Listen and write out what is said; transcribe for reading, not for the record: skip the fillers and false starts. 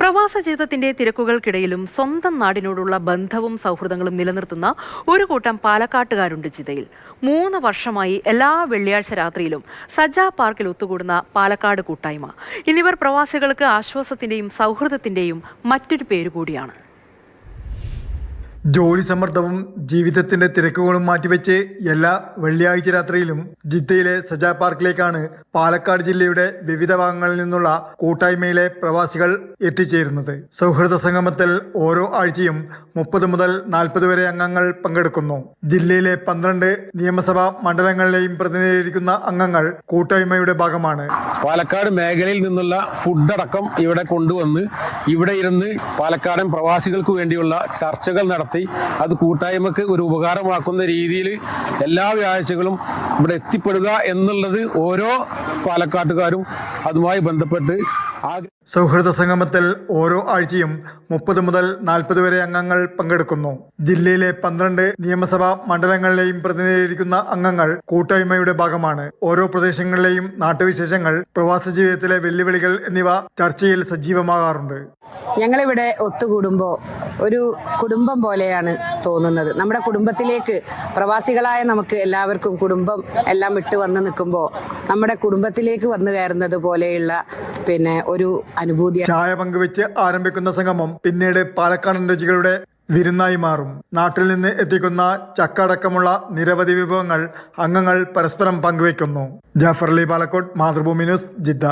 പ്രവാസ ജീവിതത്തിന്റെ തിരക്കുകൾക്കിടയിലും സ്വന്തം നാടിനോടുള്ള ബന്ധവും സൗഹൃദങ്ങളും നിലനിർത്തുന്ന ഒരു കൂട്ടം പാലക്കാട്ടുകാരുണ്ട് ജിദ്ദയിൽ. 3 വർഷമായി എല്ലാ വെള്ളിയാഴ്ച രാത്രിയിലും സജ പാർക്കിൽ ഒത്തുകൂടുന്ന പാലക്കാട് കൂട്ടായ്മ. ഇന്നിവർ പ്രവാസികൾക്ക് ആശ്വാസത്തിന്റെയും സൗഹൃദത്തിന്റെയും മറ്റൊരു പേരുകൂടിയാണ്. ജോലി സമ്മർദ്ദവും ജീവിതത്തിന്റെ തിരക്കുകളും മാറ്റിവെച്ച് എല്ലാ വെള്ളിയാഴ്ച രാത്രിയിലും ജിദ്ദയിലെ സജ പാർക്കിലേക്കാണ് പാലക്കാട് ജില്ലയുടെ വിവിധ ഭാഗങ്ങളിൽ നിന്നുള്ള കൂട്ടായ്മയിലെ പ്രവാസികൾ എത്തിച്ചേരുന്നത്. സൗഹൃദ സംഗമത്തിൽ ഓരോ ആഴ്ചയും 30 മുതൽ 40 വരെ അംഗങ്ങൾ പങ്കെടുക്കുന്നു. ജില്ലയിലെ 12 നിയമസഭാ മണ്ഡലങ്ങളിലെയും പ്രതിനിധീകരിക്കുന്ന അംഗങ്ങൾ കൂട്ടായ്മയുടെ ഭാഗമാണ്. പാലക്കാട് മേഖലയിൽ നിന്നുള്ള ഫുഡടക്കം ഇവിടെ കൊണ്ടുവന്ന് ഇവിടെ ഇരുന്ന് പാലക്കാടൻ പ്രവാസികൾക്ക് വേണ്ടിയുള്ള ചർച്ചകൾ നടത്തി അത് കൂട്ടായ്മക്ക് ഒരു ഉപകാരമാക്കുന്ന രീതിയിൽ എല്ലാ വ്യാഴ്ചകളും ഇവിടെ എത്തിപ്പെടുക എന്നുള്ളത് ഓരോ പാലക്കാട്ടുകാരും അതുമായി ബന്ധപ്പെട്ട് സൗഹൃദ സംഗമത്തിൽ ഓരോ ആഴ്ചയും 30 മുതൽ 40 വരെ അംഗങ്ങൾ പങ്കെടുക്കുന്നു. ജില്ലയിലെ 12 നിയമസഭാ മണ്ഡലങ്ങളിലെയും പ്രതിനിധീകരിക്കുന്ന അംഗങ്ങൾ കൂട്ടായ്മയുടെ ഭാഗമാണ്. ഓരോ പ്രദേശങ്ങളിലെയും നാട്ടുവിശേഷങ്ങൾ, പ്രവാസ ജീവിതത്തിലെ വെല്ലുവിളികൾ എന്നിവ ചർച്ചയിൽ സജീവമാകാറുണ്ട്. ഞങ്ങളിവിടെ ഒത്തുകൂടുമ്പോൾ ഒരു കുടുംബം പോലെയാണ് തോന്നുന്നത്. നമ്മുടെ കുടുംബത്തിലേക്ക് പ്രവാസികളായ നമുക്ക് എല്ലാവർക്കും കുടുംബം എല്ലാം വിട്ട് വന്ന് നിൽക്കുമ്പോൾ നമ്മുടെ കുടുംബത്തിലേക്ക് വന്നു കയറുന്നത് പോലെയുള്ള ഒരു അനുഭൂതി. ചായ പങ്കുവെച്ച് ആരംഭിക്കുന്ന സംഗമം പിന്നീട് പാലക്കാടൻ രുചികളുടെ വിരുന്നായി മാറും. നാട്ടിൽ നിന്ന് എത്തിക്കുന്ന ചക്ക അടക്കമുള്ള നിരവധി വിഭവങ്ങൾ അംഗങ്ങൾ പരസ്പരം പങ്കുവയ്ക്കുന്നു. Jafar Ali Palakkode, Mathrubhumi news, Jeddah.